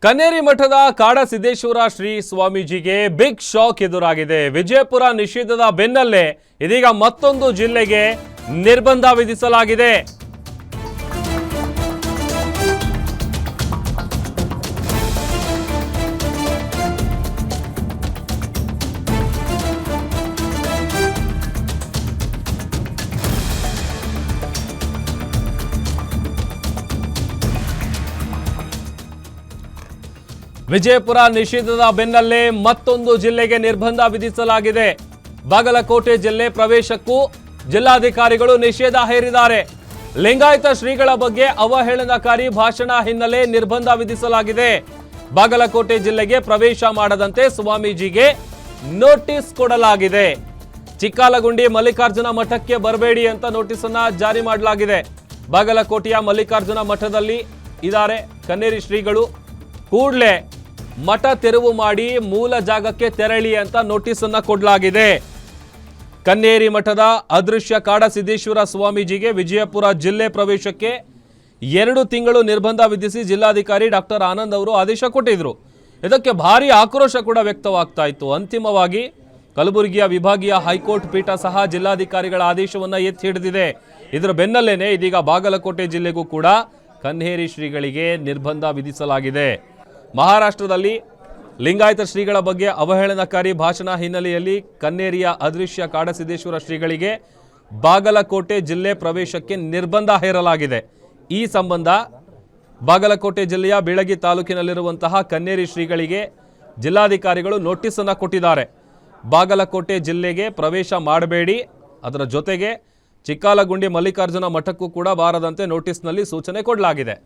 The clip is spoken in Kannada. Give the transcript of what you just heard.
ಕನ್ನೇರಿ ಮಠದ ಕಾಡಸಿದ್ದೇಶ್ವರ ಶ್ರೀ ಸ್ವಾಮೀಜಿಗೆ ಬಿಗ್ ಶಾಕ್ ಎದುರಾಗಿದೆ. ವಿಜಯಪುರ ನಿಷೇಧದ ಬೆನ್ನಲ್ಲೇ ಇದೀಗ ಮತ್ತೊಂದು ಜಿಲ್ಲೆಗೆ ನಿರ್ಬಂಧ ವಿಧಿಸಲಾಗಿದೆ. ವಿಜಯಪುರ ನಿಷೇಧದ ಬೆನ್ನಲ್ಲೇ ಮತ್ತೊಂದು ಜಿಲ್ಲೆಗೆ ನಿರ್ಬಂಧ ವಿಧಿಸಲಾಗಿದೆ. ಬಾಗಲಕೋಟೆ ಜಿಲ್ಲೆ ಪ್ರವೇಶಕ್ಕೂ ಜಿಲ್ಲಾಧಿಕಾರಿಗಳು ನಿಷೇಧ ಹೇರಿದ್ದಾರೆ. ಲಿಂಗಾಯತ ಶ್ರೀಗಳ ಬಗ್ಗೆ ಅವಹೇಳನಕಾರಿ ಭಾಷಣ ಹಿನ್ನೆಲೆ ನಿರ್ಬಂಧ ವಿಧಿಸಲಾಗಿದೆ. ಬಾಗಲಕೋಟೆ ಜಿಲ್ಲೆಗೆ ಪ್ರವೇಶ ಮಾಡದಂತೆ ಸ್ವಾಮೀಜಿಗೆ ನೋಟಿಸ್ ಕೊಡಲಾಗಿದೆ. ಚಿಕ್ಕಾಲಗುಂಡಿ ಮಲ್ಲಿಕಾರ್ಜುನ ಮಠಕ್ಕೆ ಬರಬೇಡಿ ಅಂತ ನೋಟಿಸ್ ಅನ್ನ ಜಾರಿ ಮಾಡಲಾಗಿದೆ. ಬಾಗಲಕೋಟೆಯ ಮಲ್ಲಿಕಾರ್ಜುನ ಮಠದಲ್ಲಿ ಇದ್ದಾರೆ ಕನ್ನೇರಿ ಶ್ರೀಗಳು. ಕೂಡಲೇ ಮಠ ತೆರವು ಮಾಡಿ ಮೂಲ ಜಾಗಕ್ಕೆ ತೆರಳಿ ಅಂತ ನೋಟಿಸ್ ಅನ್ನ ಕೊಡಲಾಗಿದೆ. ಕನ್ನೇರಿ ಮಠದ ಅದೃಶ್ಯ ಕಾಡಸಿದ್ದೇಶ್ವರ ಸ್ವಾಮೀಜಿಗೆ ವಿಜಯಪುರ ಜಿಲ್ಲೆ ಪ್ರವೇಶಕ್ಕೆ 2 ತಿಂಗಳು ನಿರ್ಬಂಧ ವಿಧಿಸಿ ಜಿಲ್ಲಾಧಿಕಾರಿ ಡಾಕ್ಟರ್ ಆನಂದ್ ಅವರು ಆದೇಶ ಕೊಟ್ಟಿದ್ರು. ಇದಕ್ಕೆ ಭಾರಿ ಆಕ್ರೋಶ ಕೂಡ ವ್ಯಕ್ತವಾಗ್ತಾ ಇತ್ತು. ಅಂತಿಮವಾಗಿ ಕಲಬುರಗಿಯ ವಿಭಾಗೀಯ ಹೈಕೋರ್ಟ್ ಪೀಠ ಸಹ ಜಿಲ್ಲಾಧಿಕಾರಿಗಳ ಆದೇಶವನ್ನ ಎತ್ತಿ ಹಿಡಿದಿದೆ. ಇದರ ಬೆನ್ನಲ್ಲೇನೆ ಇದೀಗ ಬಾಗಲಕೋಟೆ ಜಿಲ್ಲೆಗೂ ಕೂಡ ಕನ್ನೇರಿ ಶ್ರೀಗಳಿಗೆ ನಿರ್ಬಂಧ ವಿಧಿಸಲಾಗಿದೆ. ಮಹಾರಾಷ್ಟ್ರದಲ್ಲಿ ಲಿಂಗಾಯತ ಶ್ರೀಗಳ ಬಗ್ಗೆ ಅವಹೇಳನಕಾರಿ ಭಾಷಣ ಹಿನ್ನೆಲೆಯಲ್ಲಿ ಕನ್ನೇರಿಯ ಅದೃಶ್ಯ ಕಾಡಸಿದ್ದೇಶ್ವರ ಶ್ರೀಗಳಿಗೆ ಬಾಗಲಕೋಟೆ ಜಿಲ್ಲೆ ಪ್ರವೇಶಕ್ಕೆ ನಿರ್ಬಂಧ ಹೇರಲಾಗಿದೆ. ಈ ಸಂಬಂಧ ಬಾಗಲಕೋಟೆ ಜಿಲ್ಲೆಯ ಬೀಳಗಿ ತಾಲೂಕಿನಲ್ಲಿರುವಂತಹ ಕನ್ನೇರಿ ಶ್ರೀಗಳಿಗೆ ಜಿಲ್ಲಾಧಿಕಾರಿಗಳು ನೋಟಿಸ್ ಅನ್ನು ಕೊಟ್ಟಿದ್ದಾರೆ. ಬಾಗಲಕೋಟೆ ಜಿಲ್ಲೆಗೆ ಪ್ರವೇಶ ಮಾಡಬೇಡಿ, ಅದರ ಜೊತೆಗೆ ಚಿಕ್ಕಾಲಗುಂಡಿ ಮಲ್ಲಿಕಾರ್ಜುನ ಮಠಕ್ಕೂ ಕೂಡ ಬಾರದಂತೆ ನೋಟಿಸ್ನಲ್ಲಿ ಸೂಚನೆ ಕೊಡಲಾಗಿದೆ.